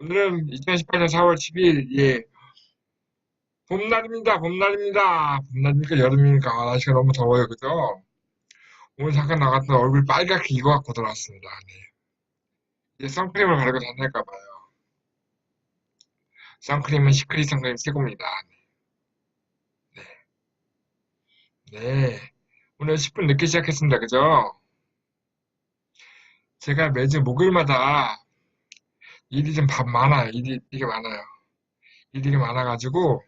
오늘은 2018년 4월 10일, 예, 봄날입니다. 봄날입니다. 봄날입니까? 여름입니까? 날씨가 너무 더워요. 그죠? 오늘 잠깐 나갔다 얼굴 빨갛게 익어갖고 돌아왔습니다. 네. 이제 선크림을 바르고 다닐까봐요. 선크림은 시크릿 선크림 최고입니다. 네. 네. 오늘 10분 늦게 시작했습니다. 그죠? 제가 매주 목요일마다 일이 좀 많아요. 일이 되게 많아요. 일이 많아가지고,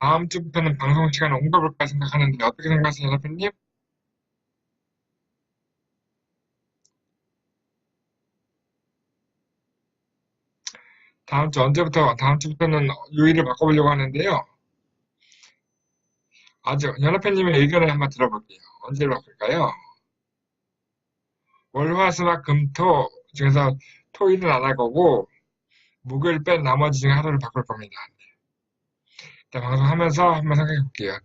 다음 주부터는 방송 시간을 옮겨볼까 생각하는데, 어떻게 생각하세요, 대표님? 다음 주부터는 요일을 바꿔보려고 하는데요. 아주 연합회님의 의견을 한번 들어볼게요. 언제로 바꿀까요? 월, 화, 수, 목, 금, 토 중에서 토일은 안 할 거고 목요일 뺀 나머지 중에 하루를 바꿀 겁니다. 일단 방송하면서 한번 생각해 볼게요.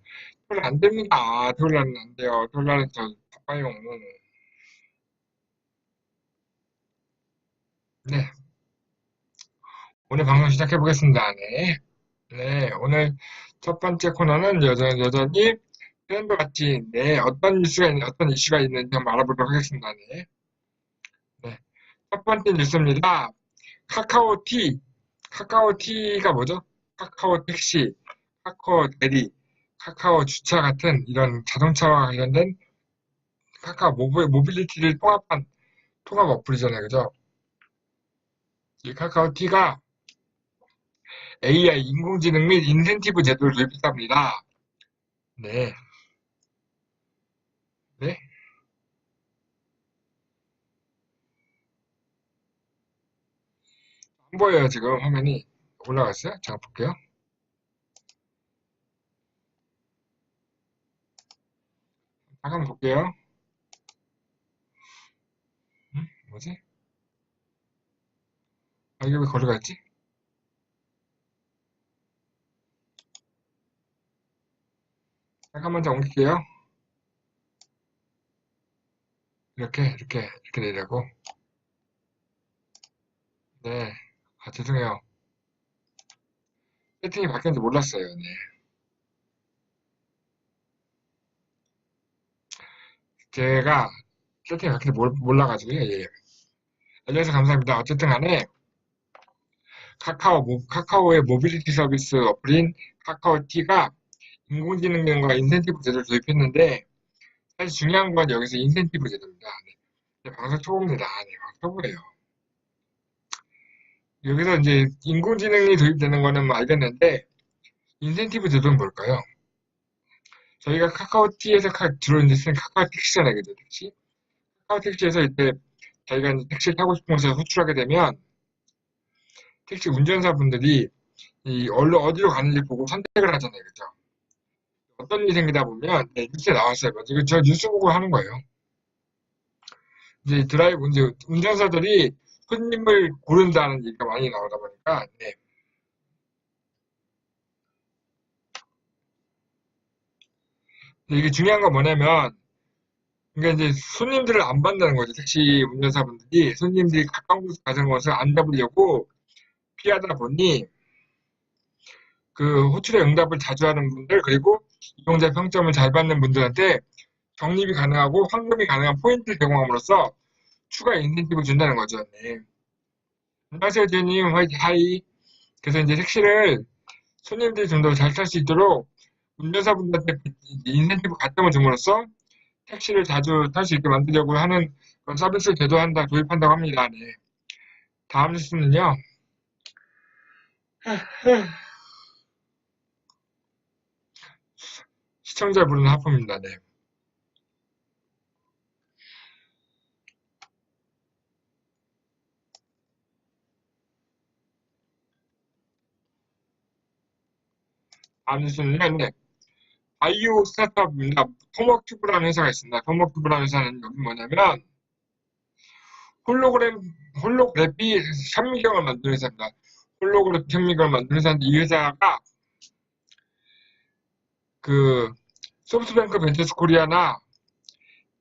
토요일 안 됩니다. 토요일은 안 돼요. 토요일은 저 바빠요. 네, 오늘 방송 시작해 보겠습니다. 네, 네, 오늘 첫 번째 코너는 여전히 트렌드 같이 네, 어떤 이슈가 있는지 한번 알아보도록 하겠습니다. 네. 네. 첫 번째 뉴스입니다. 카카오티, 카카오티가 뭐죠? 카카오 택시, 카카오 대리, 카카오 주차 같은 이런 자동차와 관련된 카카오 모빌리티를 통합한 통합 어플이잖아요. 그죠? 이 카카오티가 AI 인공지능 및 인센티브 제도를 도입했답니다. 네. 네. 안 보여요, 지금 화면이. 올라갔어요? 잠깐 볼게요. 잠깐 볼게요. 뭐지? 아, 이게 왜 거리가 있지? 잠깐만 좀 옮길게요. 이렇게 내려고. 네. 아, 죄송해요. 세팅이 바뀌었는지 몰랐어요. 네. 제가 세팅이 바뀌었는지 몰라가지고요. 예. 알려주셔서 감사합니다. 어쨌든 간에 카카오의 모빌리티 서비스 어플인 카카오티가 인공지능과 인센티브 제도를 도입했는데 사실 중요한 건 여기서 인센티브 제도입니다. 네. 네, 방송 초보입니다. 네, 방송 초보예요. 여기서 이제 인공지능이 도입되는 거는 뭐 알겠는데 인센티브 제도는 뭘까요? 저희가 카카오티에서 주로 이제 쓰는 카카오 택시잖아요, 그죠? 택시? 카카오 택시에서 이때 자기가 이제 택시를 타고 싶은 곳에 호출하게 되면 택시 운전사분들이 어디로 가는지 보고 선택을 하잖아요, 그죠? 어떤 일이 생기다 보면 네, 뉴스에 나왔어요. 맞아. 이거 저 뉴스 보고 하는 거예요. 이제 운전사들이 손님을 고른다는 얘기가 많이 나오다 보니까 네. 이게 중요한 건 뭐냐면 그러니까 이제 손님들을 안 받는다는 거죠. 택시 운전사분들이 손님들이 가까운 곳에 가는 것을 안 잡으려고 피하다 보니 그 호출의 응답을 자주 하는 분들 그리고 이용자 평점을 잘 받는 분들한테 적립이 가능하고 환급이 가능한 포인트를 제공함으로써 추가 인센티브를 준다는 거죠. 네. 안녕하세요, 제님. 하이. 그래서 이제 택시를 손님들이 좀 더 잘 탈 수 있도록 운전사분들한테 인센티브 가점을 줌으로써 택시를 자주 탈 수 있게 만들려고 하는 그런 서비스를 도입한다고 합니다. 네. 다음 뉴스는요. 시청자 부르는 하품입니다. 네. 다음 뉴스는요. 네. 바이오 스타트업입니다. 토목큐브라는 회사가 있습니다. 토목큐브라는 회사는 여기 뭐냐면 홀로그램, 홀로그래피 현미경을 만드는 회사입니다. 홀로그래피 현미경을 만드는 회사인데 이 회사가 그 소프트뱅크 벤처스 코리아나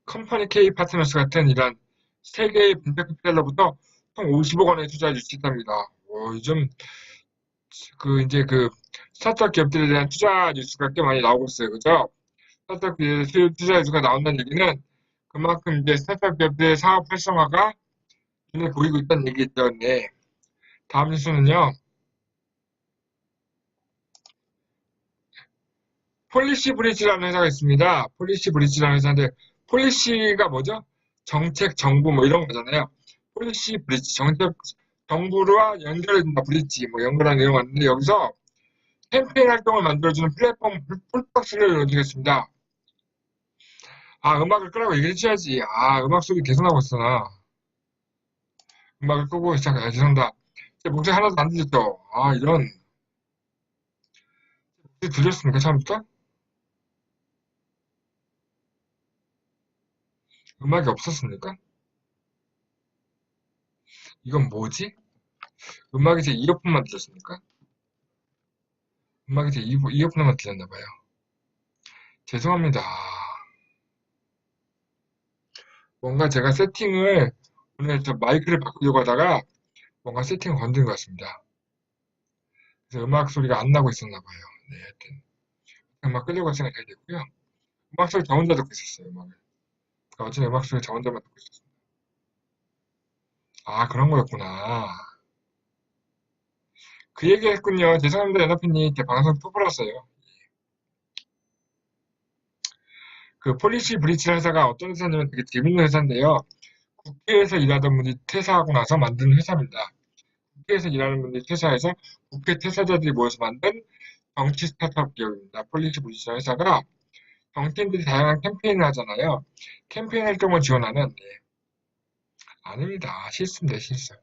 컴퍼니 K 파트너스 같은 이런 세계의 벤처 캐피탈로부터 총 50억 원의 투자를 유치했답니다. 요즘 이제 스타트업 기업들에 대한 투자 뉴스가 꽤 많이 나오고 있어요. 그죠? 스타트업 기업의 투자 뉴스가 나온다는 얘기는 그만큼 이제 스타트업 기업들의 사업 활성화가 눈에 보이고 있다는 얘기겠죠. 네. 다음 뉴스는요. 폴리시 브릿지라는 회사가 있습니다. 폴리시 브릿지라는 회사인데 폴리시가 뭐죠? 정책, 정부 뭐 이런 거잖아요. 폴리시 브릿지, 정책, 정부와 연결해준다 브릿지 뭐 연결하는 내용 같은데 여기서 캠페인 활동을 만들어주는 플랫폼 풀박스를 론칭했습니다. 아, 음악을 끄라고 얘기해 줘야지. 아, 음악 소리 계속 나고 있어, 나. 음악을 끄고 시작해. 죄송합니다. 제 목소리 하나도 안 들렸죠? 아, 이런. 들렸습니까, 처음부터? 음악이 없었습니까? 이건 뭐지? 음악이 제 이어폰만 들렸습니까? 음악이 제 이어폰만 들렸나봐요. 죄송합니다. 뭔가 제가 세팅을, 오늘 저 마이크를 바꾸려고 하다가 뭔가 세팅을 건든 것 같습니다. 그래서 음악 소리가 안 나고 있었나봐요. 네, 하여튼. 음악 끄려고 생각이 잘 됐고요. 음악 소리 저 혼자 듣고 있었어요, 음악을. 그러니까 어제는 음악 소리 저 혼자만 듣고 있었어요. 아, 그런 거였구나. 그 얘기 했군요. 죄송합니다, 연합회님. 제 방송 또 불었어요. 그 폴리시 브리치 회사가 어떤 회사냐면 되게 재밌는 회사인데요. 국회에서 일하던 분이 퇴사하고 나서 만든 회사입니다. 국회에서 일하는 분들이 퇴사해서 국회 퇴사자들이 모여서 만든 정치 스타트업 기업입니다. 폴리시 브리치 회사가 정치인들이 다양한 캠페인을 하잖아요. 캠페인 활동을 지원하는, 네, 아닙니다. 실수입니다, 실수.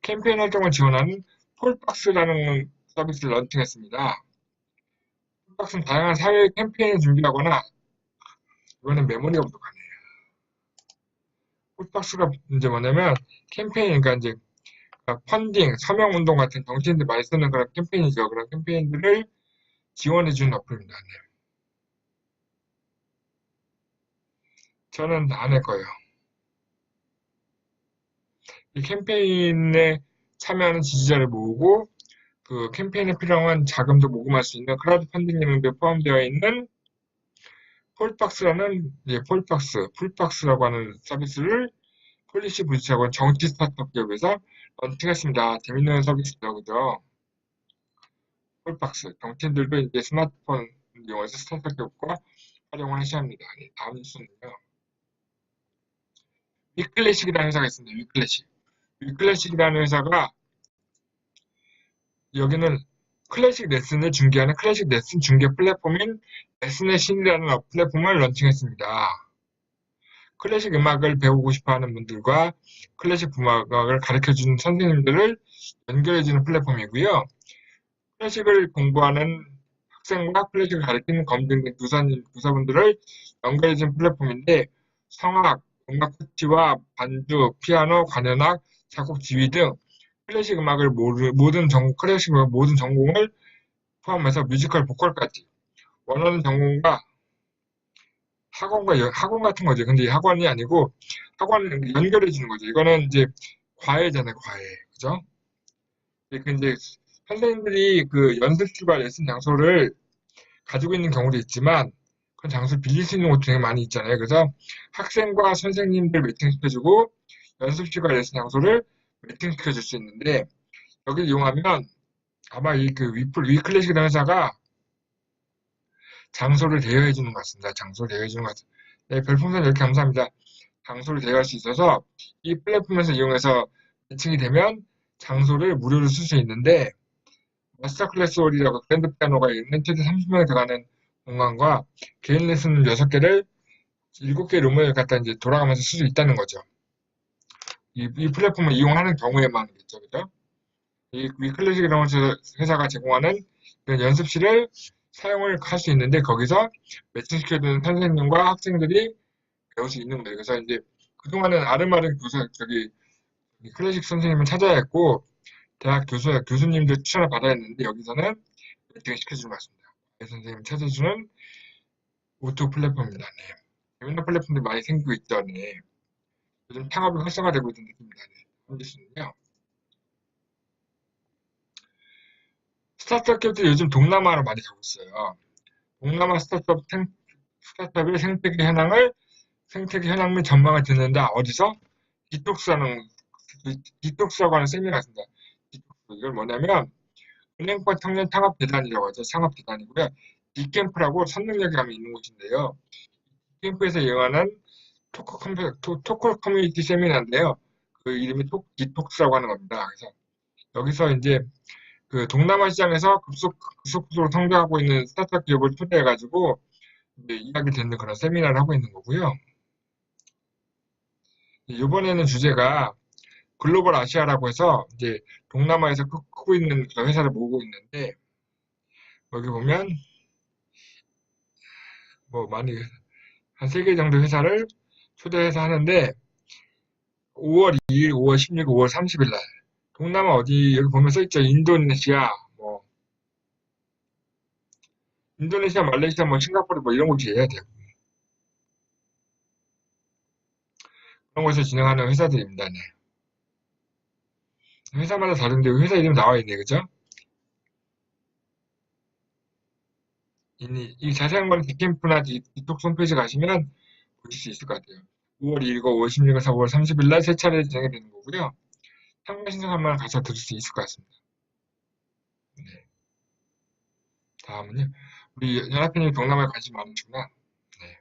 캠페인 활동을 지원하는 폴박스라는 서비스를 런칭했습니다. 폴박스는 다양한 사회 캠페인을 준비하거나, 이거는 메모리가 부족하네요. 폴박스가 이제 뭐냐면 캠페인, 그러니까 이제 펀딩, 서명운동 같은 정치인들 많이 쓰는 그런 캠페인이죠. 그런 캠페인들을 지원해주는 어플입니다. 네. 저는 안 할 거예요. 이 캠페인에 참여하는 지지자를 모으고 그 캠페인에 필요한 자금도 모금할 수 있는 크라우드 펀딩 기능도 포함되어 있는 폴박스라는 풀박스라고 하는 서비스를 폴리시 브리치하고 정치 스타트업 기업에서 런칭했습니다. 재밌는 서비스죠, 그죠? 폴박스. 정치인들도 이제 스마트폰 이용해서 스타트업 기업과 활용을 하셔야 합니다. 네, 다음 뉴스는요. 위클래식이라는 회사가 있습니다. 위클래식. 위클래식이라는 회사가 여기는 클래식 레슨을 중개하는 클래식 레슨 중개 플랫폼인 레슨의 신이라는 플랫폼을 런칭했습니다. 클래식 음악을 배우고 싶어하는 분들과 클래식 음악을 가르쳐주는 선생님들을 연결해주는 플랫폼이고요. 클래식을 공부하는 학생과 클래식을 가르치는 검정 등 교사분들을 연결해주는 플랫폼인데 성악, 음악 코치와 반주, 피아노, 관현악, 작곡, 지휘 등 클래식 음악을 클래식 음악 모든 전공을 포함해서 뮤지컬, 보컬까지 원하는 전공과 학원 같은 거죠. 근데 학원이 아니고 학원을 연결해 주는 거죠. 이거는 이제 과외잖아요, 과외. 그죠? 이제 선생님들이 그 연습실과 레슨 장소를 가지고 있는 경우도 있지만 그 장소를 빌릴 수 있는 곳도 되게 많이 있잖아요. 그래서 학생과 선생님들 매칭시켜주고 연습실과 레슨 장소를 매칭시켜 줄 수 있는데 여기를 이용하면 아마 이 그 위클래식이라는 회사가 장소를 대여해 주는 것 같습니다. 장소를 대여해 주는 것 같습니다. 네, 별풍선 이렇게 감사합니다. 장소를 대여할 수 있어서 이 플랫폼에서 이용해서 매칭이 되면 장소를 무료로 쓸 수 있는데 마스터 클래스 홀이라고 그랜드 피아노가 있는 최대 30명이 들어가는 공간과 개인 레슨 6개를 7개 룸을 갖다 이제 돌아가면서 쓸 수 있다는 거죠. 이 플랫폼을 이용하는 경우에만이겠죠. 그죠? 이 위클래식이라는 회사가 제공하는 그런 연습실을 사용을 할 수 있는데 거기서 매칭시켜주는 선생님과 학생들이 배울 수 있는 거예요. 그래서 이제 그동안은 아름아름 클래식 선생님을 찾아야 했고 대학 교수님들 추천을 받아야 했는데 여기서는 매칭을 시켜주는 것 같습니다. 선생님 찾아주는 오토 플랫폼입니다. 네. 재밌는 플랫폼들이 많이 생기고 있죠. 네. 요즘 창업이 활성화되고 있는 느낌입니다. 네. 뉴스는요. 스타트업 기업들이 요즘 동남아로 많이 가고 있어요. 동남아 스타트업의 생태계 현황 및 전망을 듣는다. 어디서? 디톡스라고 하는 세미나가 있습니다. 디톡스. 이건 뭐냐면, 은행권 청년 창업재단이라고 하죠. 창업재단이고요. 디캠프라고 선능력이 가면 있는 곳인데요. 디캠프에서 이용하는 토크 커뮤니티 세미나인데요. 그 이름이 디톡스라고 하는 겁니다. 그래서 여기서 이제 그 동남아 시장에서 급속도로 성장하고 있는 스타트업 기업을 초대해가지고 이제 이야기 듣는 그런 세미나를 하고 있는 거고요. 이번에는 주제가 글로벌 아시아라고 해서 이제 동남아에서 크고 있는 그런 회사를 모으고 있는데 여기 보면 뭐 많이 한 3개 정도 회사를 초대해서 하는데 5월 2일, 5월 16일, 5월 30일 날 동남아 어디 여기 보면 써있죠. 인도네시아, 뭐 인도네시아, 말레이시아, 뭐 싱가포르 뭐 이런 곳이에요. 그런 곳에서 진행하는 회사들입니다. 네. 회사마다 다른데 회사 이름 나와 있네, 그죠? 이 자세한 건 디캠프나 디톡스 홈페이지 가시면 보실 수 있을 것 같아요. 5월 1일과 5월 16일에서 5월 30일 날 세 차례 진행이 되는 거고요. 참가 신청하면 가서 들을 수 있을 것 같습니다. 네. 다음은요. 우리 연합회님 동남아에 관심 많으시구나. 네.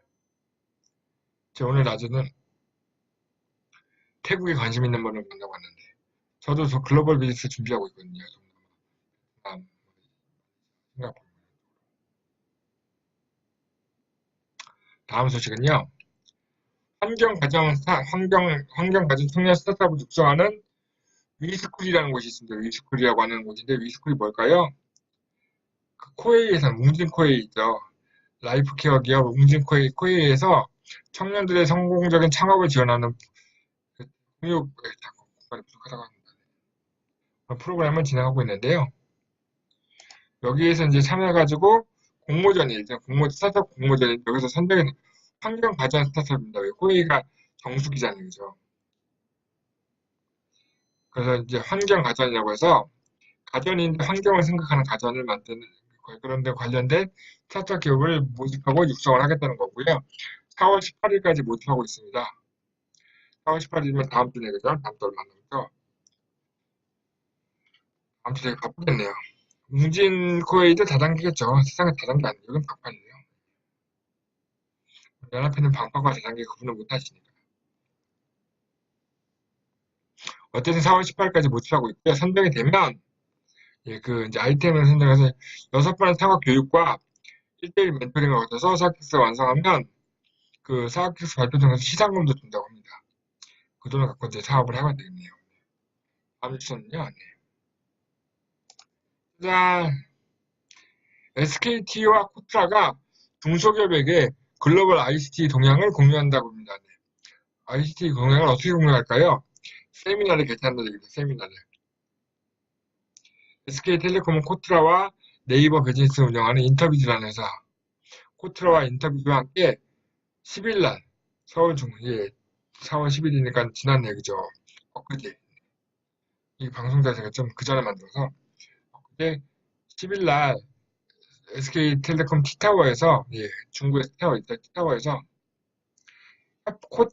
제가 오늘 낮에는 태국에 관심 있는 분을 만나봤는데 저도 저 글로벌 비즈니스 준비하고 있거든요. 동남아, 싱가포르. 다음 소식은요. 환경가정 청년 스타트업을 육성하는 위스쿨이라는 곳이 있습니다. 위스쿨이라고 하는 곳인데 위스쿨이 뭘까요? 그 코웨이에서 웅진 코웨이 있죠. 라이프케어 기업 웅진 코웨이에서 청년들의 성공적인 창업을 지원하는 그 교육 부족하다고 합니다. 프로그램을 진행하고 있는데요. 여기에서 이제 참여해가지고 스타트업 공모전이 여기서 선정된 환경 가전 스타트업입니다. 코웨이가 정수기잖아요. 그래서 이제 환경 가전이라고 해서 가전인데 환경을 생각하는 가전을 만드는 그런데 관련된 스타트업 기업을 모집하고 육성을 하겠다는 거고요. 4월 18일까지 모집하고 있습니다. 4월 18일이면 다음 주네, 그죠? 다음 주 얼마 남았죠? 다음 주 되게 바쁘겠네요. 웅진 코웨이도 다단계겠죠. 세상에 다단계 아니에요. 이건 방판이에요. 연합회는 방판과 다단계 구분을 못 하시니까. 어쨌든 4월 18일까지 모집하고 있고요. 선정이 되면 예, 그 이제 아이템을 선정해서 6번의 창업 교육과 1대1 멘토링을 거쳐서 사학기스 완성하면 그 사학기스 발표 통해서 시상금도 준다고 합니다. 그 돈을 갖고 이제 사업을 하면 되겠네요. 다음 주는요. 네. 짠! SKT와 코트라가 중소기업에게 글로벌 ICT 동향을 공유한다고 합니다. 네. ICT 동향을 어떻게 공유할까요? 세미나를 개최한다는 얘기죠. 세미나를. SK텔레콤은 코트라와 네이버 비즈니스 운영하는 인터뷰즈라는 회사, 코트라와 인터뷰즈와 함께 10일날 서울 중예 4월 10일이니까 지난 얘기죠. 엊그제 이 방송자 제가 좀 그 전에 만들어서 엊그제 10일날 SK텔레콤 T타워에서 예, 중구의 T타워 있다 T타워에서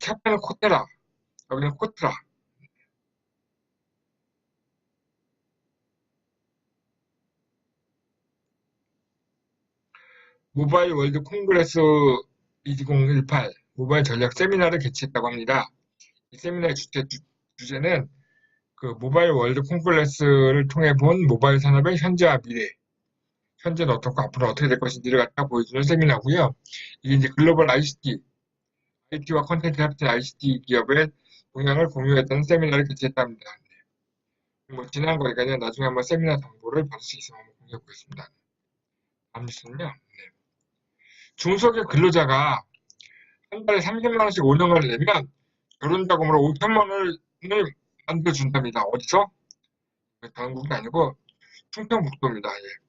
협회는 코테라 여기는 코트라 모바일 월드 콩그레스 2018 모바일 전략 세미나를 개최했다고 합니다. 이 세미나의 주제는 그 모바일 월드 콩글레스를 통해 본 모바일 산업의 현재와 미래, 현재는 어떻고 앞으로 어떻게 될 것인지를 갖다 보여주는 세미나고요. 이게 이제 글로벌 IT와 콘텐츠 합친 ICT 기업의 동향을 공유했던 세미나를 개최했답니다. 뭐 지난 거니까요. 나중에 한번 세미나 정보를 받을 수 있으면 한번 공유해 보겠습니다. 다음 뉴스는요. 네. 중소기업 근로자가 한 달에 30만 원씩 5년간을 내면 결혼자금으로 5천만 원을 만들어준답니다. 어디서? 전국이 아니고 충청북도입니다. 예.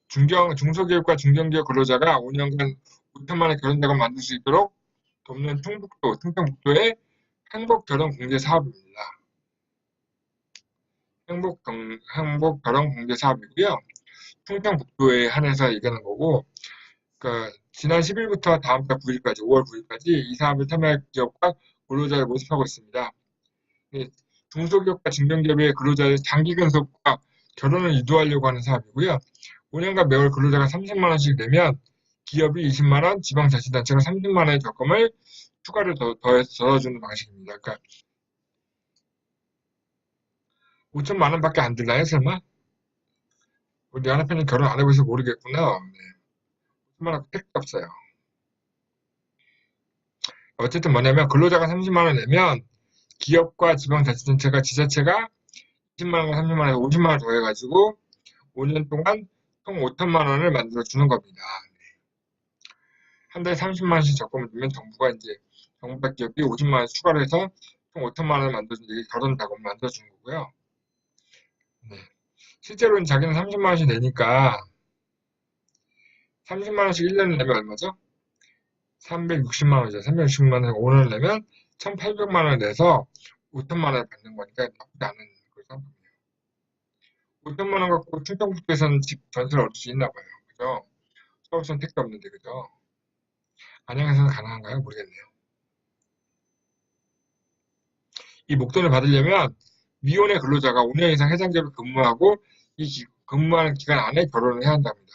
중소기업과 중견기업 근로자가 5년간 5천만 원 결혼자금 만들 수 있도록 돕는 충청북도의 행복결혼 공제 사업입니다. 행복 결혼 공제 사업이고요. 충청북도에 한해서 얘기하는 거고, 지난 10일부터 다음 달 9일까지, 5월 9일까지 이 사업을 참여할 기업과 근로자를 모집하고 있습니다. 중소기업과 중견기업의 근로자의 장기 근속과 결혼을 유도하려고 하는 사업이고요. 5년간 매월 근로자가 30만 원씩 내면 기업이 20만 원, 지방자치단체가 30만 원의 적금을 추가로 더해서 덜어주는 방식입니다. 그러니까 5천만 원밖에 안 들나요, 설마? 우리 연합회는 결혼 안 해봐서 모르겠구나. 네. 5천만 원 택도 없어요. 어쨌든 뭐냐면 근로자가 30만 원 내면 기업과 지방자치단체가 지자체가 20만 원과 30만 원에서 50만 원 더해가지고 5년 동안 총 5천만 원을 만들어 주는 겁니다. 한 달에 30만 원씩 적금을 들면 정부가 기업이 50만 원 추가로 해서 총 5천만 원을 만들어주는 게 결혼 자금을 만들어주는 거고요. 네. 실제로는 자기는 30만 원씩 내니까 30만 원씩 1년을 내면 얼마죠? 360만 원이죠. 360만 원 5년을 내면 1,800만 원을 내서 5천만 원을 받는 거니까 나쁘지 않은 그런 상품이에요. 5천만 원 갖고 충청북도에서는 집 전세를 얻을 수 있나 봐요. 그죠? 서울시는 택도 없는데, 그죠? 안양에서는 가능한가요? 모르겠네요. 이 목돈을 받으려면 미혼의 근로자가 5년 이상 해당 기업에 근무하고 근무하는 기간 안에 결혼을 해야 한답니다.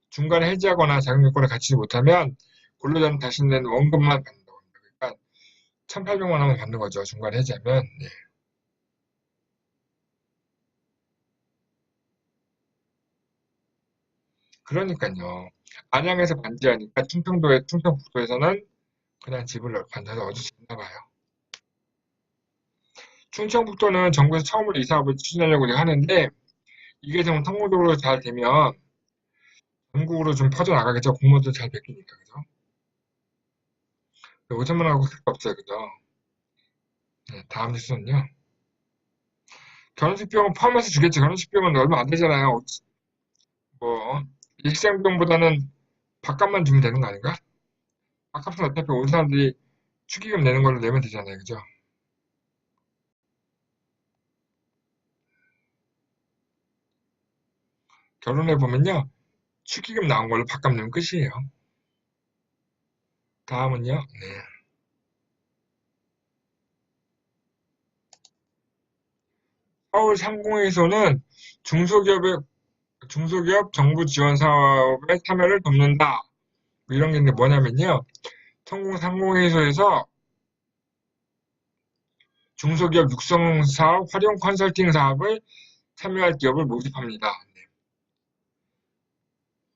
중간에 해지하거나 자격요건을 갖추지 못하면 근로자는 다시 낸 원금만 받는다고 합니다. 그러니까 1,800만 원만 받는 거죠. 중간에 해지하면. 네. 그러니까요. 안양에서 반지하니까 충청북도에서는 그냥 집을 반드시 얻을 수 있나 봐요. 충청북도는 정부에서 처음으로 이 사업을 추진하려고 하는데 이게 좀 성공적으로 잘 되면 전국으로 좀 퍼져나가겠죠. 공무원들 잘 베끼니까, 그죠? 5천만 원하고 쓸 거 없어요, 그죠? 네, 다음 뉴스는요. 결혼식 비용은 포함해서 주겠지. 결혼식 비용은 얼마 안 되잖아요. 뭐, 일시장비용보다는 밥값만 주면 되는 거 아닌가? 밥값은 어차피 온 사람들이 축의금 내는 걸로 내면 되잖아요, 그죠? 결혼해보면요. 축의금 나온 걸로 밥값 내면 끝이에요. 다음은요. 네. 서울 상공회의소는 중소기업 정부 지원 사업에 참여를 돕는다. 뭐 이런 게 있는데 뭐냐면요. 상공회의소에서 중소기업 육성 사업, 활용 컨설팅 사업을 참여할 기업을 모집합니다. 네.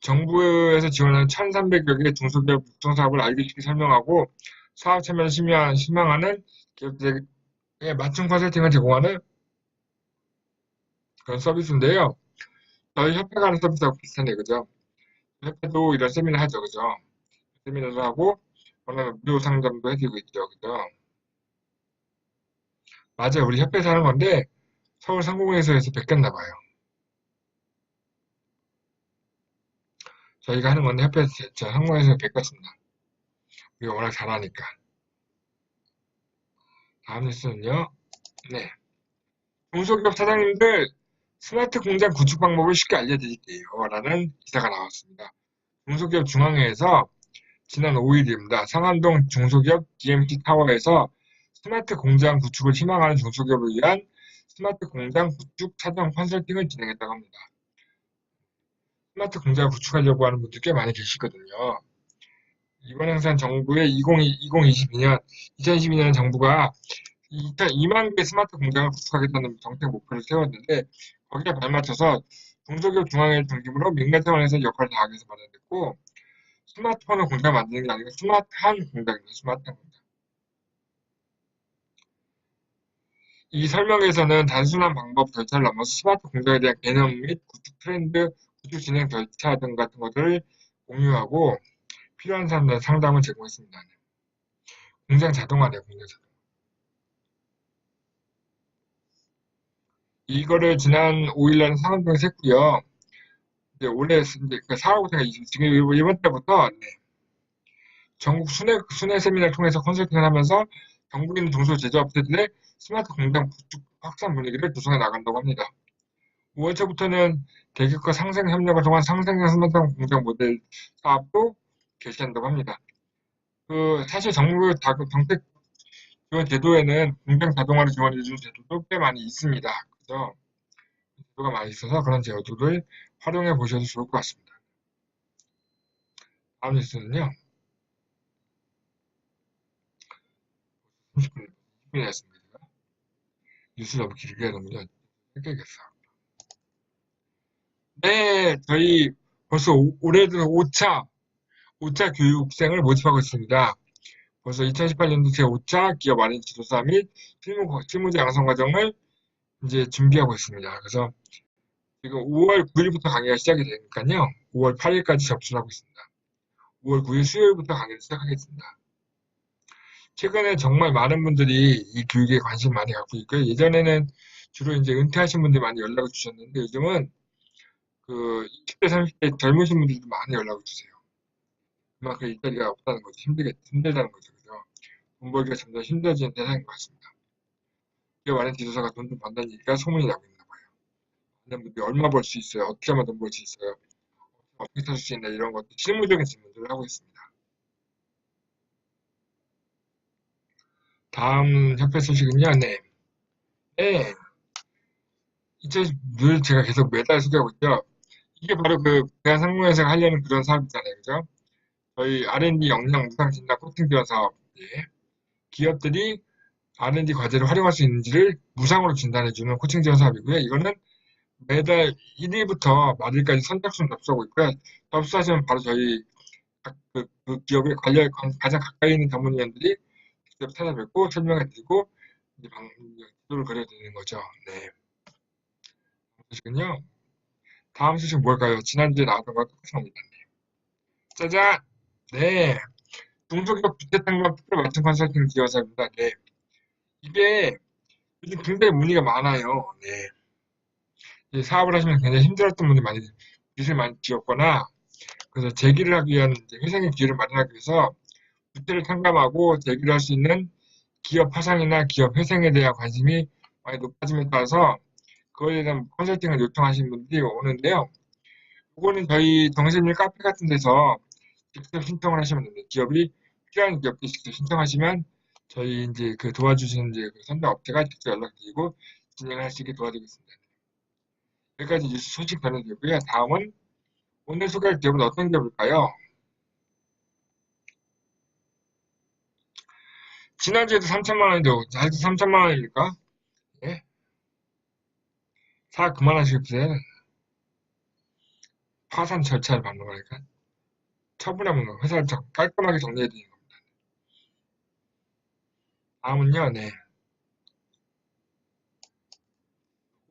정부에서 지원하는 1,300여 개 중소기업 육성 사업을 알기 쉽게 설명하고 사업 참여를 희망하는 기업들에게 맞춤 컨설팅을 제공하는 그런 서비스인데요. 저희 협회가 하는 서비스하고 비슷하네요. 그죠? 협회도 이런 세미나 하죠. 그죠? 세미나도 하고, 오늘 무료 상담도 해주고 있죠. 그죠? 맞아요. 우리 협회에서 하는 건데, 서울 상공회의소에서 베꼈나 봐요. 저희가 하는 건데, 협회에서, 저 상공회의소에 베꼈습니다. 우리가 워낙 잘하니까. 다음 뉴스는요. 네. 중소기업 사장님들 스마트 공장 구축 방법을 쉽게 알려드릴게요. 라는 기사가 나왔습니다. 중소기업 중앙회에서 지난 5일입니다. 상암동 중소기업 DMT 타워에서 스마트 공장 구축을 희망하는 중소기업을 위한 스마트 공장 구축 사전 컨설팅을 진행했다고 합니다. 스마트 공장을 구축하려고 하는 분들 꽤 많이 계시거든요. 이번 행사는 정부의 2022년, 2022년 정부가 2만 개 스마트 공장을 구축하겠다는 정책 목표를 세웠는데 거기에 발맞춰서 중소기업 중앙회 중심으로 민간 차원에서 역할을 다하기 위해서 마련됐고 스마트폰을 공장 만드는 게 아니고 스마트한 공장입니다. 스마트한 공장. 이 설명에서는 단순한 방법 절차를 넘어서 스마트 공장에 대한 개념 및 구축 트렌드, 구축 진행 절차 등 같은 것들을 공유하고 필요한 사람들 상담을 제공했습니다. 공장 자동화네요, 공장 자동화. 이거를 지난 5일날 상암동에서 했고요. 이제 올해 이제 그 사업부터가 지금 이번 달부터 네, 전국 순회 세미나를 통해서 컨설팅을 하면서 전국에 있는 중소 제조업체들의 스마트 공장 구축 확산 분위기를 조성해 나간다고 합니다. 5월 초부터는 대기업과 상생 협력을 통한 상생형 스마트 공장 모델 사업도 개시한다고 합니다. 사실 정부 정책 지원 제도에는 공장 자동화를 지원해주는 제도도 꽤 많이 있습니다. 그래서 제도가 많이 있어서 그런 제도를 활용해 보셔도 좋을 것 같습니다. 다음 뉴스는요. 30분, 20분이 했습니다. 뉴스 너무 길게 너무 헷갈리겠어. 네, 저희 벌써 올해 들어 5차 교육생을 모집하고 있습니다. 벌써 2018년도 제5차 기업 안인 지도사 및 실무자 양성 과정을 이제 준비하고 있습니다. 그래서 지금 5월 9일부터 강의가 시작이 되니까요. 5월 8일까지 접수를 하고 있습니다. 5월 9일 수요일부터 강의를 시작하겠습니다. 최근에 정말 많은 분들이 이 교육에 관심 많이 갖고 있고요. 예전에는 주로 이제 은퇴하신 분들이 많이 연락을 주셨는데 요즘은 20대, 30대 젊으신 분들도 많이 연락을 주세요. 그만큼 일자리가 없다는 거죠. 힘들다는 거죠. 그죠? 돈 벌기가 점점 힘들어지는 세상인 것 같습니다. 기업 안에 지도사가 돈 좀 번다는 얘기가 소문이 나고 있나 봐요. 많은 분들이 얼마 벌 수 있어요? 어떻게 하면 돈 벌 수 있어요? 어떻게 살 수 있나 이런 것도 실무적인 질문들을 하고 있습니다. 다음 협회 소식은요. 네. 네. 늘 제가 계속 매달 소개하고 있죠. 이게 바로 대한상무에서 하려는 그런 사업이잖아요. 그죠? 저희 R&D 역량 무상 진단 코칭 지원 사업. 예. 기업들이 R&D 과제를 활용할 수 있는지를 무상으로 진단해주는 코칭 지원 사업이고요. 이거는 매달 1일부터 말일까지 선착순 접수하고 있고요. 접수하시면 바로 저희 그 기업에 가장 가까이 있는 전문위원들이 직접 찾아뵙고 설명해 드리고 이제 지도를 그려드리는 거죠. 네. 소식은요. 다음 소식 뭘까요? 지난주에 나왔던 거랑 똑같은 겁니다. 짜잔! 네. 중소기업 주택담감 특별 맞춤 컨설팅 지원 사업입니다. 네. 이게 요즘 굉장히 문의가 많아요. 네. 이 사업을 하시면 굉장히 힘들었던 분들이 많이 빚을 많이 지었거나 그래서 재기를 하기 위한 회생의 기회를 마련하기 위해서 부채를 탕감하고 재기를 할 수 있는 기업 파산이나 기업 회생에 대한 관심이 많이 높아짐에 따라서 그거에 대한 컨설팅을 요청하시는 분들이 오는데요. 그거는 저희 정신일 카페 같은 데서 직접 신청을 하시면 됩니다. 기업이 필요한 기업들 직접 신청하시면 저희 이제 도와주시는 이제 선정 업체가 직접 연락드리고 진행할 수 있게 도와드리겠습니다. 여기까지 뉴스 소식 전해드리고요. 다음은 오늘 소개할 기업은 어떤 기업일까요? 지난주에도 3천만 원인데 아직도 3천만 원입니까? 예? 사업 그만하시겠어요? 파산 절차를 밟는 거니까 처분하는 거 회사를 깔끔하게 정리해드리는 겁니다. 다음은요, 네.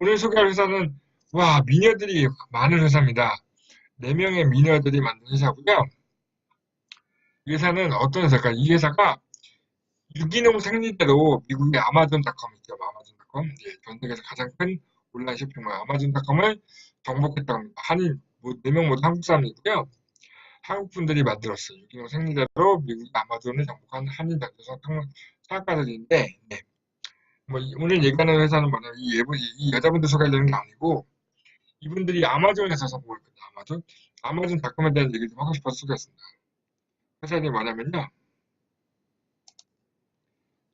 오늘 소개할 회사는 와 미녀들이 많은 회사입니다. 4명의 미녀들이 만든 회사고요. 이 회사는 어떤 회사일까요? 이 회사가 유기농 생리대로 미국의 아마존닷컴 있죠. 아마존닷컴. 예, 전 세계에서 가장 큰 온라인 쇼핑몰 아마존닷컴을 정복했다고 합니다. 4명 모두 한국 사람이고요. 한국 분들이 만들었어요. 유기농 생리대로 미국 아마존을 정복한 한인 단체성 창업가들인데, 네. 오늘 얘기하는 회사는 뭐냐면 이 여자분들 소개하려는 게 아니고 이분들이 아마존에서 성공을 했거든요. 아마존닷컴에 대한 얘기 좀 하고 싶어서 소개했습니다. 회사 이름이 뭐냐면요.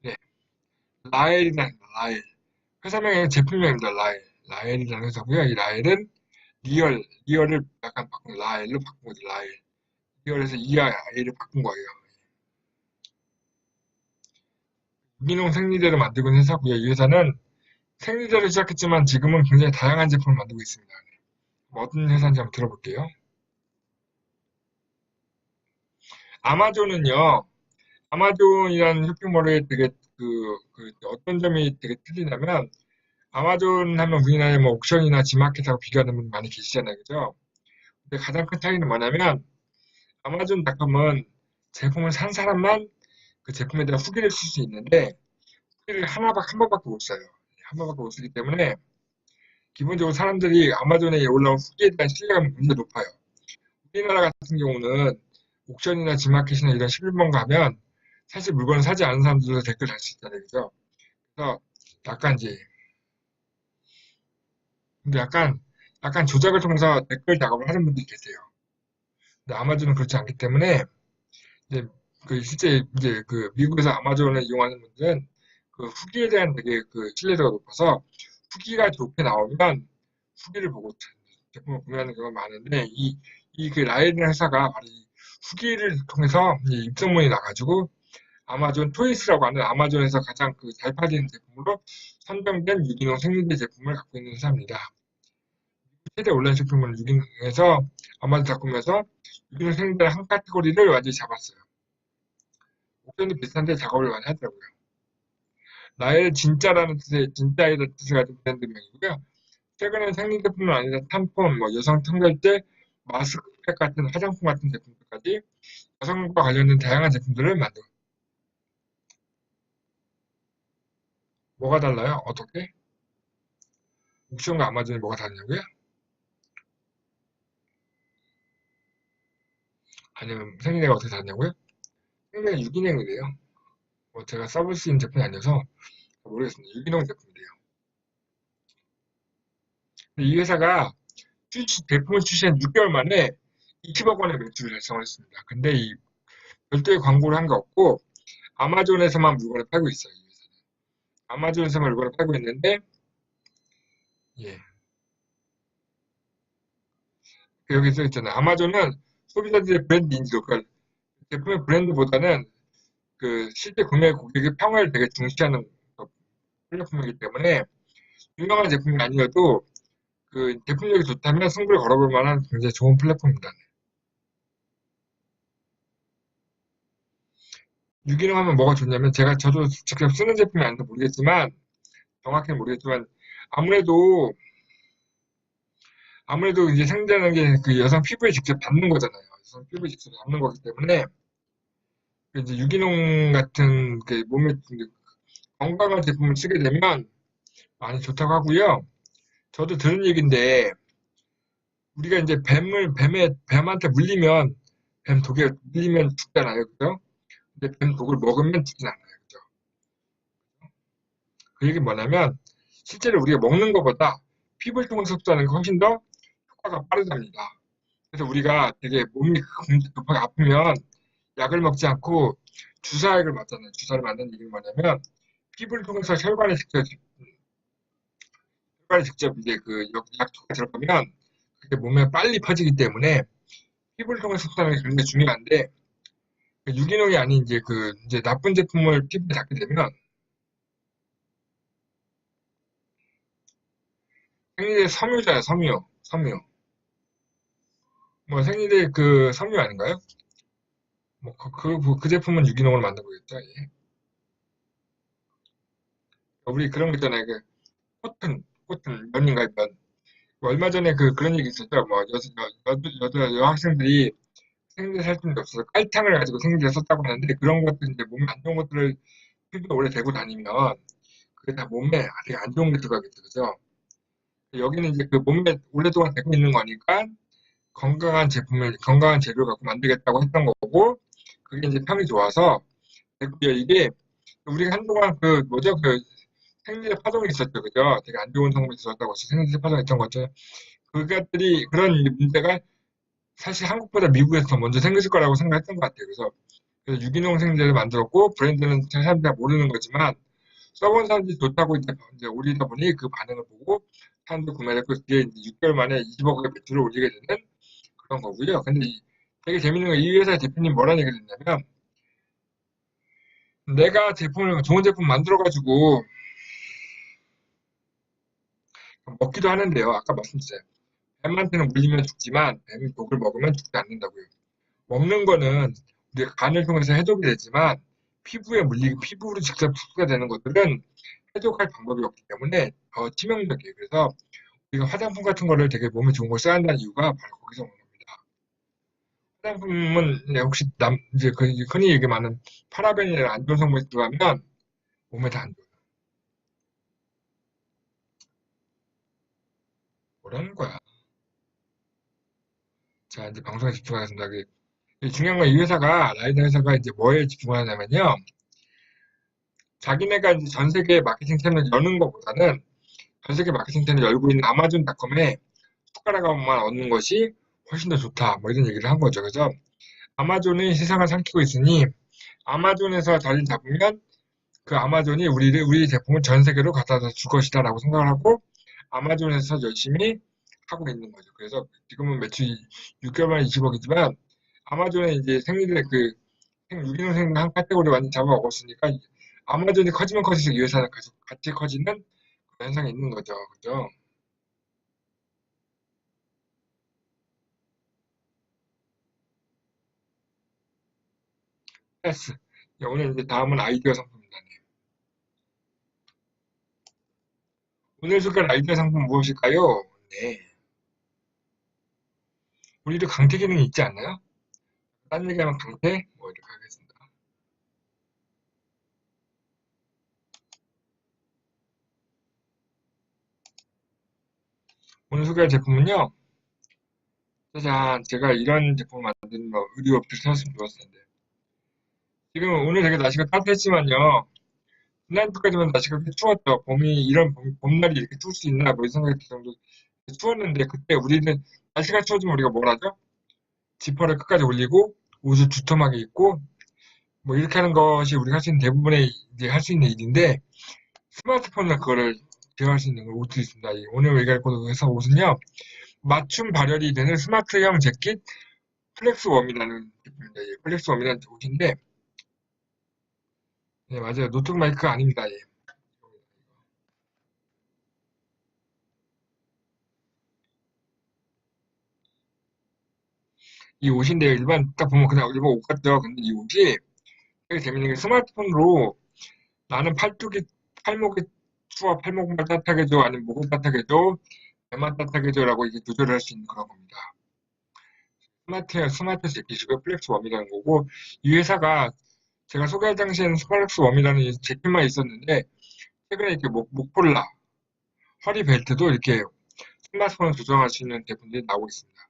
네. 라엘이라는 라엘. 회사명이 제품명입니다. 라엘이라는 회사고요. 이 라엘은 리얼을 약간 라엘로 바꾼 거죠. 라엘. 리얼에서 EI를 바꾼 거예요. 유기농 생리대를 만들고 있는 회사고요. 이 회사는 생리대를 시작했지만 지금은 굉장히 다양한 제품을 만들고 있습니다. 어떤 회사인지 한번 들어볼게요. 아마존은요. 아마존이라는 쇼핑몰에 되게 어떤 점이 되게 틀리냐면 아마존 하면 우리나라에 뭐 옥션이나 지마켓하고 비교하는 분 많이 계시잖아요. 그죠? 근데 가장 큰 차이는 뭐냐면 아마존닷컴은 제품을 산 사람만 그 제품에 대한 후기를 쓸 수 있는데 후기를 한 번밖에 못 써요. 한 번밖에 못 쓰기 때문에 기본적으로 사람들이 아마존에 올라온 후기에 대한 신뢰감이 굉장히 높아요. 우리나라 같은 경우는 옥션이나 지마켓이나 이런 11번 가면 사실 물건을 사지 않은 사람들도 댓글 달 수 있잖아요. 그죠? 그래서 약간 이제, 근데 약간 조작을 통해서 댓글 작업을 하는 분들이 계세요. 근데 아마존은 그렇지 않기 때문에, 이제 그 실제 이제 그 미국에서 아마존을 이용하는 분들은 그 후기에 대한 되게 그 신뢰도가 높아서 후기가 좋게 나오면 후기를 보고 제품을 구매하는 경우가 많은데 이 그 라이덴 회사가 바로 이 후기를 통해서 이 입소문이 나가지고 아마존 초이스라고 하는 아마존에서 가장 그 잘 팔리는 제품으로 선정된 유기농 생리대 제품을 갖고 있는 회사입니다. 최대 온라인 쇼핑몰 유기농에서 아마존 닷컴에서 유기농 생리대 한 카테고리를 완전히 잡았어요. 옵션도 비슷한데 작업을 많이 하더라고요. 나의 진짜라는 뜻의 진짜이라는 뜻을 가진 브랜드명이고요. 최근엔 생리 제품은 아니라 탐폰, 뭐 여성 청결제, 마스크팩 같은 화장품 같은 제품들까지 여성과 관련된 다양한 제품들을 만들고 뭐가 달라요? 어떻게? 옥션과 아마존이 뭐가 다르냐고요? 아니면 생리대가 어떻게 다르냐고요? 생리대가 유기농이래요. 뭐 제가 써볼 수 있는 제품이 아니어서 모르겠습니다. 유기농 제품이래요. 근데 이 회사가 제품을 출시한 6개월 만에 20억 원의 매출을 달성을 했습니다. 근데 이 별도의 광고를 한 게 없고 아마존에서만 물건을 팔고 있어요. 이 회사는. 아마존에서만 물건을 팔고 있는데 예. 여기 써 있잖아요. 아마존은 소비자들의 브랜드 인지도, 그러니까 제품의 브랜드보다는 그 실제 구매 고객의 평을 되게 중시하는 플랫폼이기 때문에 유명한 제품이 아니어도 그 제품력이 좋다면 승부를 걸어볼 만한 굉장히 좋은 플랫폼입니다. 유기농 하면 뭐가 좋냐면 저도 직접 쓰는 제품이 아닌지 모르겠지만 정확히는 모르겠지만 아무래도 이제 생리대라는 게 그 여성 피부에 직접 닿는 거잖아요. 여성 피부에 직접 닿는 거기 때문에 이제 유기농 같은 그 몸에 건강한 제품을 쓰게 되면 많이 좋다고 하고요. 저도 들은 얘기인데 우리가 이제 뱀한테 물리면 뱀 독에 물리면 죽잖아요, 그죠? 근데 뱀 독을 먹으면 죽진 않아요, 그죠? 그 얘기 뭐냐면 실제로 우리가 먹는 것보다 피부를 통해서 흡수하는 게 훨씬 더 효과가 빠르답니다. 그래서 우리가 되게 몸이 급하게 아프면 약을 먹지 않고 주사약을 맞잖아요. 주사를 맞는 이유는 뭐냐면 피부를 통해서 혈관에 직접 이제 그 약효가 들어가면 그게 몸에 빨리 퍼지기 때문에 피부를 통해서 흡수하는 게 굉장히 중요한데 유기농이 아닌 이제 나쁜 제품을 피부에 닿게 되면 생리대 섬유잖아요, 섬유. 섬유. 뭐 생리대 그 섬유 아닌가요? 뭐 그 제품은 유기농으로 만든 거겠죠. 예. 우리 그런 거 있잖아요. 그 코튼, 면인가 면. 뭐 얼마 전에 그런 얘기 있었죠. 뭐 여학생들이 생리대 살 돈이 없어서 깔탕을 가지고 생리대 썼다고 하는데 그런 것들 이제 몸에 안 좋은 것들을 피부에 오래 대고 다니면 그게 다 몸에 되게 안 좋은 게 들어가겠죠. 그죠? 여기는 이제 그 몸에 오랫동안 대고 있는 거니까 건강한 재료를 갖고 만들겠다고 했던 거고, 그게 이제 평이 좋아서 됐고요. 이게 우리가 한동안 생리대 파동이 있었죠. 그죠? 되게 안 좋은 성분이 들었다고 해서 생리대 파동이 있던 것처럼 그런 문제가 사실 한국보다 미국에서 더 먼저 생겼을 거라고 생각했던 것 같아요. 그래서 유기농 생리대를 만들었고, 브랜드는 사람들이 다 모르는 거지만, 써본 사람들이 좋다고 이제 올리다 보니 그 반응을 보고 사람들이 구매를 했고, 그게 이제 6개월 만에 20억의 매출을 올리게 되는 그런 거고요. 근데 되게 재밌는 건 이 회사 대표님 뭐라는 얘기를 했냐면, 내가 좋은 제품 만들어가지고 먹기도 하는데요. 아까 말씀드렸어요. 뱀한테는 물리면 죽지만 뱀이 독을 먹으면 죽지 않는다고요. 먹는 거는 우리가 간을 통해서 해독이 되지만 피부로 직접 흡수가 되는 것들은 해독할 방법이 없기 때문에 더 치명적이에요. 그래서 우리가 화장품 같은 거를 되게 몸에 좋은 걸 써야 한다는 이유가 바로 거기서 오는 겁니다. 화장품은 혹시 이제 흔히 얘기 많은 파라벤이나 안 좋은 성분이 들어가면 몸에 다 안 좋아요. 뭐라는 거야? 자, 이제 방송에 집중하겠습니다. 중요한 건 이 회사가, 라이더 회사가 이제 뭐에 집중하냐면요. 자기네가 이제 전 세계 마케팅 채널을 여는 것보다는 전 세계 마케팅 채널을 열고 있는 아마존닷컴에 숟가락만 얻는 것이 훨씬 더 좋다. 뭐 이런 얘기를 한 거죠. 그래서 아마존이 세상을 삼키고 있으니 아마존에서 자리 잡으면 그 아마존이 우리 제품을 전 세계로 갖다 줄 것이다라고 생각을 하고 아마존에서 열심히 하고 있는 거죠. 그래서 지금은 매출이 6개월 만에 20억이지만 아마존의 이제 생리대 유기농 생리대 한 카테고리 완전 잡아먹었으니까 아마존이 커지면 커질수록 이 회사는 계속 같이 커지는 그런 현상이 있는 거죠. 그죠? 패스. 오늘 이제 다음은 아이디어 상품입니다. 오늘 소개할 아이디어 상품 무엇일까요? 네. 우리도 강퇴 기능이 있지 않나요? 딴 얘기하면 강퇴? 뭐 이렇게 하겠습니다. 오늘 소개할 제품은요. 짜잔, 제가 이런 제품을 만드는 거 의류업들 찾았으면 좋았을 텐데. 지금 오늘 되게 날씨가 따뜻했지만요. 지난주까지만 날씨가 그렇게 추웠죠. 이런 봄날이 이렇게 추울 수 있나, 뭐 이 생각이 들 정도 추웠는데, 그때 우리는 날씨가 추워지면 우리가 뭘 하죠? 지퍼를 끝까지 올리고, 옷을 두툼하게 입고, 뭐 이렇게 하는 것이 우리가 할 수 있는 대부분의 이제 할 수 있는 일인데, 스마트폰으로 그거를 제어할 수 있는 옷도 있습니다. 오늘 얘기할 옷은요, 맞춤 발열이 되는 스마트형 재킷 플렉스웜이라는 제품입니다. 플렉스웜이라는 옷인데, 네, 맞아요. 노트북 마이크 아닙니다. 예. 이 옷인데요. 일반 딱 보면 그냥 일반 옷 같죠. 근데 이 옷이 되게 재밌는 게 스마트폰으로 나는 팔목이 추워, 팔목만 따뜻하게 줘, 아니면 목을 따뜻하게 줘, 배만 따뜻하게 줘라고 이게 조절을 할 수 있는 그런 겁니다. 스마트 재킷이고 플렉스웜이라는 거고, 이 회사가 제가 소개할 당시에는 플렉스웜이라는 이 재킷만 있었는데, 최근에 이렇게 목폴라, 허리 벨트도 이렇게 스마트폰을 조정할 수 있는 제품들이 나오고 있습니다.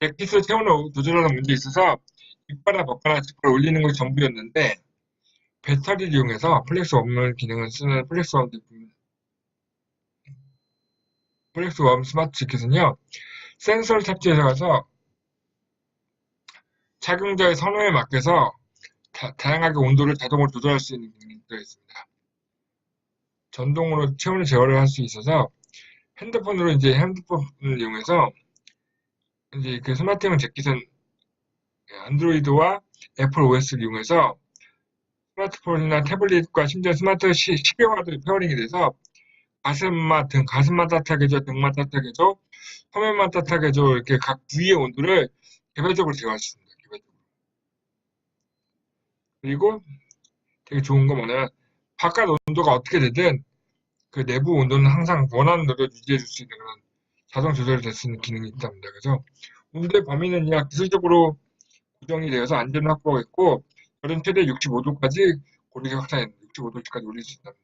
재킷을 조절하는 문제에 있어서 입바라 벗바라 지퍼를 올리는 것이 전부였는데, 배터리를 이용해서 플렉스웜 기능을 쓰는 플렉스웜 스마트 재킷은요, 센서를 탑재해서 착용자의 선호에 맞게서 다양하게 온도를 자동으로 조절할 수 있는 기능이 들어있습니다. 전동으로 체온을 제어를 할 수 있어서 핸드폰을 이용해서 이제 그 스마트형 재킷은 안드로이드와 애플 OS를 이용해서 스마트폰이나 태블릿과 심지어 스마트 시계와도 페어링이 돼서 가슴만 따뜻하게 해줘, 등만 따뜻하게 해줘, 화면만 따뜻하게 해줘, 이렇게 각 부위의 온도를 개별적으로 제어할 수 있습니다. 개별적으로. 그리고 되게 좋은 건 뭐냐면, 바깥 온도가 어떻게 되든 그 내부 온도는 항상 원하는 온도를 유지해 줄 수 있는 그런 자동 조절이 될 수 있는 기능이 있답니다. 그래서 온도의 범위는 약 기술적으로 고정이 되어서 안전 확보가 있고, 열은 최대 65도까지 고르게 확장해, 65도까지 올릴 수 있답니다.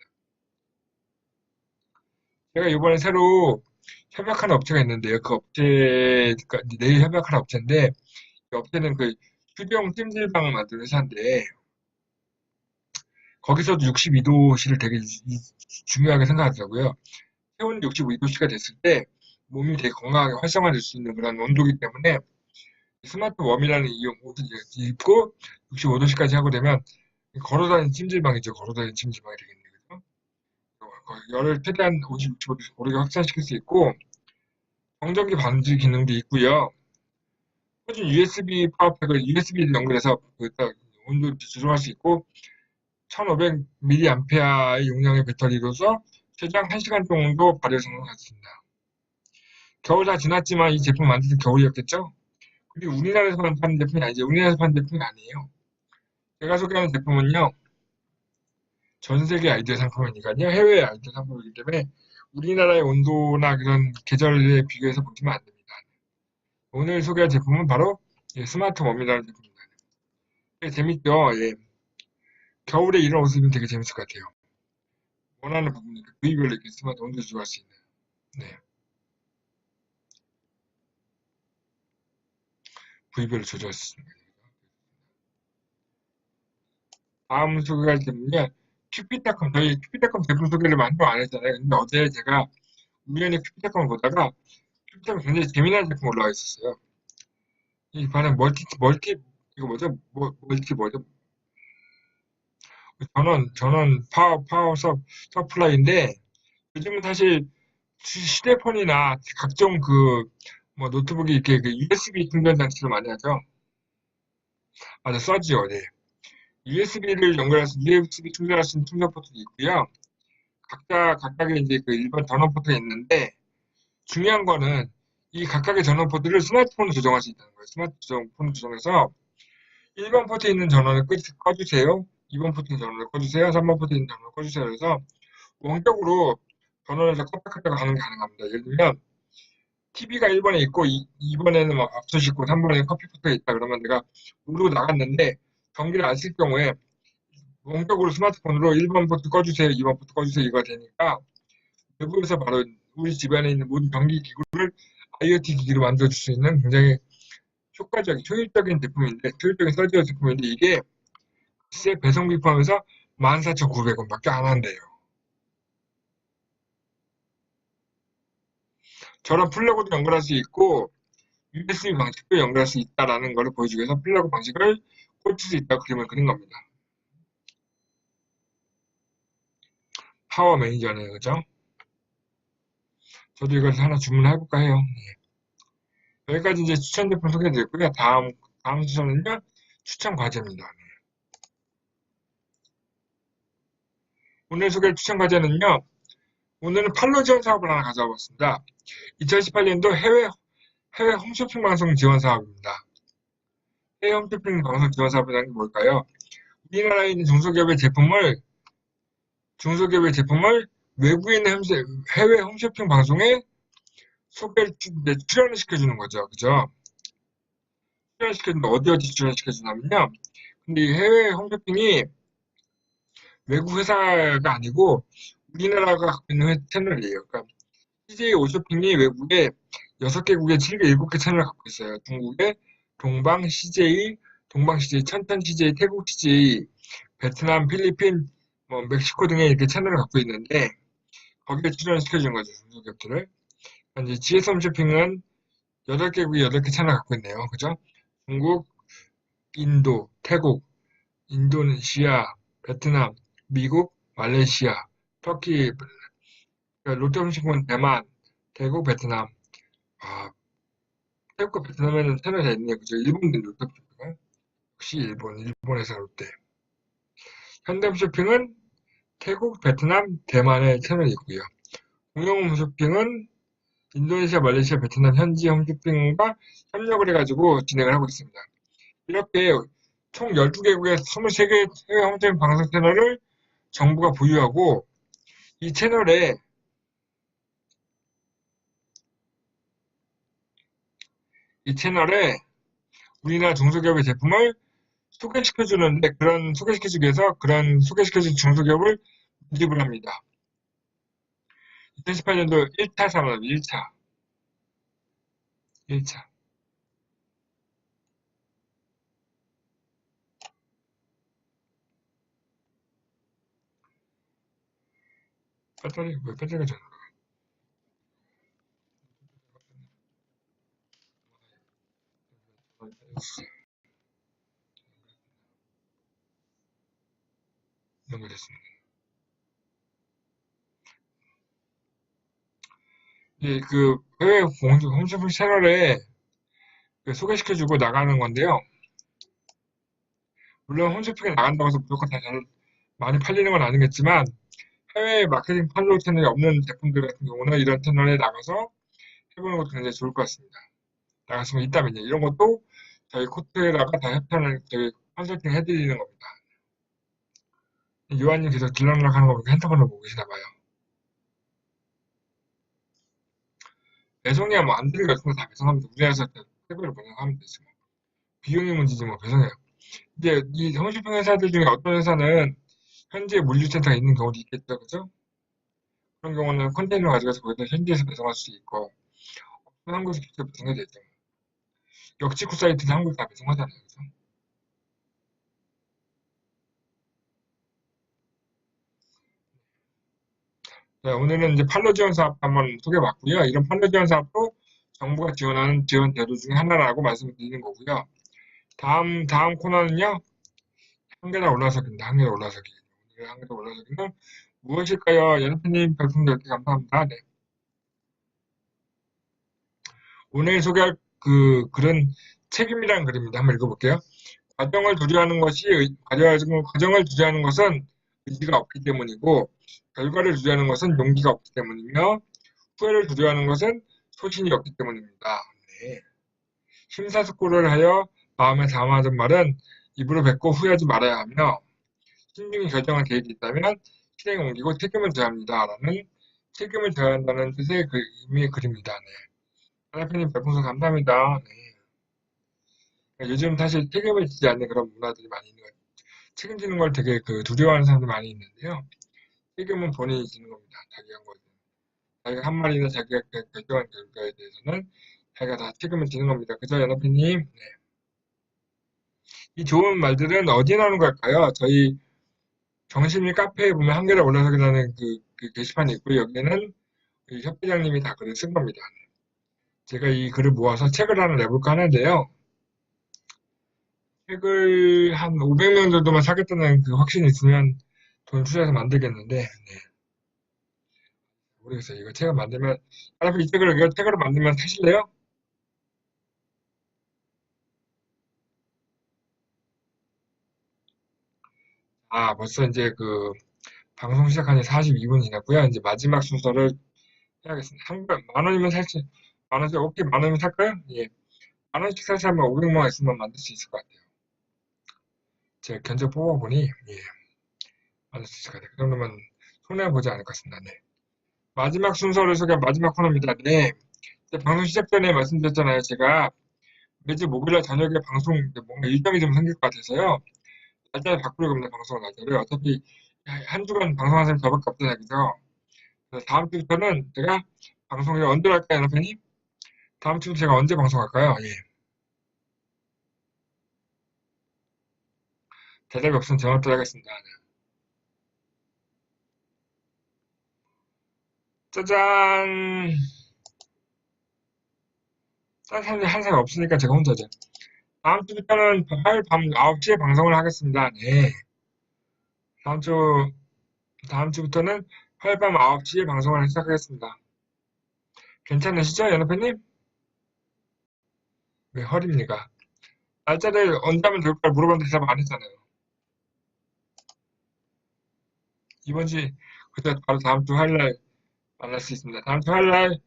제가 이번에 새로 협약하는 업체가 있는데요. 그 업체가 내일 협약하는 업체인데, 그 업체는 그 휴대용 찜질방을 만드는 회사인데, 거기서도 62도씨를 되게 중요하게 생각하더라고요. 체온이 65도씨가 됐을 때 몸이 되게 건강하게 활성화될 수 있는 그런 온도이기 때문에 스마트 웜이라는 이 옷을 입고 65도씨까지 하고 되면 걸어다니는 찜질방이죠. 걸어다니는 찜질방이 되겠네요. 그죠? 열을 최대한 50, 65도씨 고르게 확산시킬 수 있고, 정전기 방지 기능도 있고요. 표준 USB 파워팩을 USB를 연결해서 온도 조정할 수 있고 1500mAh의 용량의 배터리로서 최장 1시간 정도 발열 성능을 갖습니다. 겨울 다 지났지만 이 제품 만들 때 겨울이었겠죠? 그리고 우리나라에서만 파는 제품이 아니죠. 우리나라에서 파는 제품이 아니에요. 제가 소개하는 제품은요. 전 세계 아이디어 상품이니까요. 해외 아이디어 상품이기 때문에 우리나라의 온도나 그런 계절에 비교해서 보시면 안 됩니다. 오늘 소개할 제품은 바로 스마트 웜이라는 제품입니다. 재밌죠? 예. 겨울에 이런 옷을 입으면 되게 재밌을 것 같아요. 원하는 부분이 부위별로 이렇게 스마트 온도 조절할 수 있는. 네. 부위별로 조절할 수 있습니다. 다음 소개할 제품은요. 큐피닷컴, 저희 큐피닷컴 제품 소개를 많이 안 했잖아요. 근데 어제 제가 우연히 큐피닷컴을 보다가 큐피닷컴 굉장히 재미난 제품 올라와 있었어요. 이 반응 이거 뭐죠? 뭐죠? 전원 파워 서플라이인데 요즘은 사실 휴대폰이나 각종 뭐 노트북이 이렇게 그 USB 충전 장치를 많이 하죠. 맞아, 써지요, 네. USB 충전할 수 있는 충전 포트도 있고요. 각각의 이제 그 일반 전원 포트가 있는데, 중요한 거는 이 각각의 전원 포트를 스마트폰으로 조정할 수 있다는 거예요. 스마트폰으로 조정해서 1번 포트에 있는 전원을 꺼주세요. 2번 포트에 있는 전원을 꺼주세요. 3번 포트에 있는 전원을 꺼주세요. 그래서 원격으로 전원에서 껐다 하는 게 가능합니다. 예를 들면, TV가 1번에 있고 2번에는 막 압수식 있고 3번에는 커피포트가 있다 그러면 내가 모르고 나갔는데 전기를 안 쓸 경우에 원격으로 스마트폰으로 1번 포트 꺼주세요, 2번 포트 꺼주세요 이거 되니까 외부에서 바로 우리 집안에 있는 모든 전기 기구를 IoT 기기로 만들어줄 수 있는 굉장히 효율적인 제품인데, 효율적인 서지어 제품인데 이게 글쎄 배송비 포함해서 14,900원밖에 안 한대요. 저런 플러그도 연결할 수 있고 USB 방식도 연결할 수 있다라는 걸 보여주기 위해서 플러그 방식을 꽂힐 수 있다고 그림을 그린 겁니다. 파워 매니저네요, 그죠? 저도 이걸 하나 주문해볼까 해요. 여기까지 이제 추천 제품 소개해드렸고요. 다음 추천은요, 추천 과제입니다. 오늘 소개할 추천 과제는요, 오늘은 판로 지원 사업을 하나 가져와 봤습니다. 2018년도 해외 홈쇼핑 방송 지원 사업입니다. 해외 홈쇼핑 방송 지원 사업이라는 게 뭘까요? 우리나라에 있는 중소기업의 제품을 외국에 있는 해외 홈쇼핑 방송에 출연을 시켜주는 거죠. 그죠? 출연시켜주는데 어디 출연시켜주냐면요. 근데 이 해외 홈쇼핑이 외국 회사가 아니고 우리나라가 갖고 있는 채널이에요. 그러니까 CJ 오쇼핑이 외국에 6개국에 7개, 7개 채널을 갖고 있어요. 중국에 동방 CJ, 천천 CJ, 태국 CJ, 베트남, 필리핀, 뭐 멕시코 등의 이렇게 채널을 갖고 있는데 거기에 출연을 시켜주는 거죠. 중소기업들을. 이제 GS 홈쇼핑은 8개국에 8개 채널을 갖고 있네요. 그죠? 중국, 인도, 태국, 인도네시아, 베트남, 미국, 말레이시아, 터키, 롯데홈식품은 대만, 태국, 베트남. 아, 태국과 베트남에는 채널이 다 있네요. 그죠? 일본도 롯데홈쇼핑은 역시 일본 회사 롯데. 현대홈쇼핑은 태국, 베트남, 대만에 채널이 있고요. 공영홈쇼핑은 인도네시아, 말레이시아, 베트남 현지 홈쇼핑과 협력을 해가지고 진행을 하고 있습니다. 이렇게 총 12개국의 23개 해외 홈쇼핑 방송 채널을 정부가 보유하고 이 채널에 우리나라 중소기업의 제품을 소개시켜주는데 소개시켜주기 위해서 그런 소개시켜준 중소기업을 모집을 합니다. 2018년도 1차 산업, 1차. 왜 배터리가 잘 연결됐습니다. 예, 해외 홈쇼핑 채널에 소개시켜주고 나가는 건데요. 물론 홈쇼핑에 나간다고 해서 무조건 다 많이 팔리는 건 아니겠지만 해외 마케팅 팔로우 채널이 없는 제품들 같은 경우는 이런 채널에 나가서 해보는 것도 굉장히 좋을 것 같습니다. 나갔으면 있다면요. 이런 것도 저희 코트에다가 다 저희 컨설팅 해드리는 겁니다. 요한님 계속 들락날락 하는 거 보니까 핸드폰을 보고 계시나 봐요. 배송이야 뭐 안 들리고 같은 거다 배송합니다. 우리나라에서 택배로 배송하면 되지 뭐. 비용이 문제지 뭐 배송해요. 이제 이 홈쇼핑 회사들 중에 어떤 회사는 현지에 물류센터가 있는 경우도 있겠죠. 그죠? 그런 경우는 컨테이너 가져가서 거기다 현지에서 배송할 수 있고 한국에서 직접 배송해야 되죠. 역직구 사이트는 한국 다 배송하잖아요. 그죠? 자, 오늘은 이제 판로 지원 사업 한번 소개해봤고요. 이런 판로 지원 사업도 정부가 지원하는 지원 제도 중에 하나라고 말씀드리는 거고요. 다음 코너는요. 한 계단 올라서기입니다. 한 계단 올라서기. 오늘 한 계단 올라서기는 무엇일까요? 연우님 별풍 10개 감사합니다. 네. 오늘 소개할 그 글은 책임이라는 글입니다. 한번 읽어볼게요. 과정을 두려워하는 것은 의지가 없기 때문이고, 결과를 두려워하는 것은 용기가 없기 때문이며, 후회를 두려워하는 것은 소신이 없기 때문입니다. 네. 심사숙고를 하여 마음에 담아둔 말은 입으로 뱉고 후회하지 말아야 하며, 신중히 결정한 계획이 있다면 실행에 옮기고 책임을 져야 합니다. 라는 책임을 져야 한다는 뜻의 의미의 글입니다. 네. 하나님 별풍선 감사합니다. 네. 요즘 사실 책임을 지지 않는 그런 문화들이 많이 있는 것 같아요. 책임지는 걸 되게 두려워하는 사람들이 많이 있는데요. 책임은 본인이 지는 겁니다. 자기가 한 거죠. 자기가 한 말이나 자기가 결정한 결과에 대해서는 자기가 다 책임을 지는 겁니다. 그죠, 연합회님? 네. 이 좋은 말들은 어디에 나오는 걸까요? 저희 정신이 카페에 보면 한겨레 올라서기라는 그 게시판이 있고요. 여기에는 이 협회장님이 다 글을 쓴 겁니다. 제가 이 글을 모아서 책을 하나 내볼까 하는데요. 책을 한 500명 정도만 사겠다는 그 확신이 있으면 돈 투자해서 만들겠는데, 네. 모르겠어요. 이거 책을 만들면, 여러분 이 책으로 만들면 사실래요? 아, 벌써 이제 그 방송 시작한 지 42분 지났고요. 이제 마지막 순서를 해야겠습니다. 만 원이면 만 원씩, 오케이, 만 원이면 살까요? 예. 만 원씩 사시면 500만 원 있으면 만들 수 있을 것 같아요. 제가 견적 뽑아보니, 예, 만들 수 있을 것 같아요. 그 정도면 손해보지 않을 것 같습니다. 네. 마지막 순서를 소개한 마지막 코너입니다. 네. 방송 시작 전에 말씀드렸잖아요. 제가 매주 목요일날 저녁에 방송, 뭔가 일정이 좀 생길 것 같아서요. 날짜를 바꾸려고 합니다. 방송 날짜를. 어차피 한 주간 방송하는 사람이 저밖에 없잖아요. 그죠? 그래서 다음 주부터는 제가 방송을 언제 할까요, 여러분이? 다음 주부터 제가 언제 방송할까요? 예. 대답이 없으면 제가 하겠습니다. 짜잔! 딴 사람이 한 사람이 없으니까 제가 혼자죠. 다음 주부터는 화요일 밤 9시에 방송을 하겠습니다. 네. 다음 주, 다음 주부터는 화요일 밤 9시에 방송을 시작하겠습니다. 괜찮으시죠, 연합회님? 왜 허립니까? 날짜를 언제 하면 될까 물어봤는데 대답 안 했잖아요. 이번 주, 그때 바로 다음 주 화요일 날 만날 수 있습니다. 다음 주 화요일 날,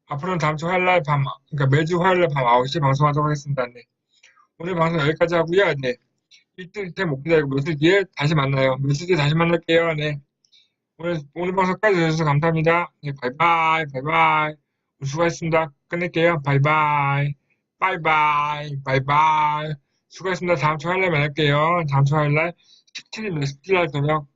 앞으로는 다음 주 화요일 날 그러니까 매주 화요일 날 밤 9시에 방송하도록 하겠습니다. 네. 오늘 방송 여기까지 하고요. 네. 이틀 못 기다리고 며칠 뒤에 다시 만나요. 며칠 뒤에 다시 만날게요. 네. 오늘 방송까지 들어주셔서 감사합니다. 네, 바이바이, 바이바이. 수고하셨습니다. 끝낼게요. 바이바이. 바이바이, 바이바이. 수고하셨습니다. 다음 주 화요일날 만날게요. 다음 주 화요일날 17일, 17일 저녁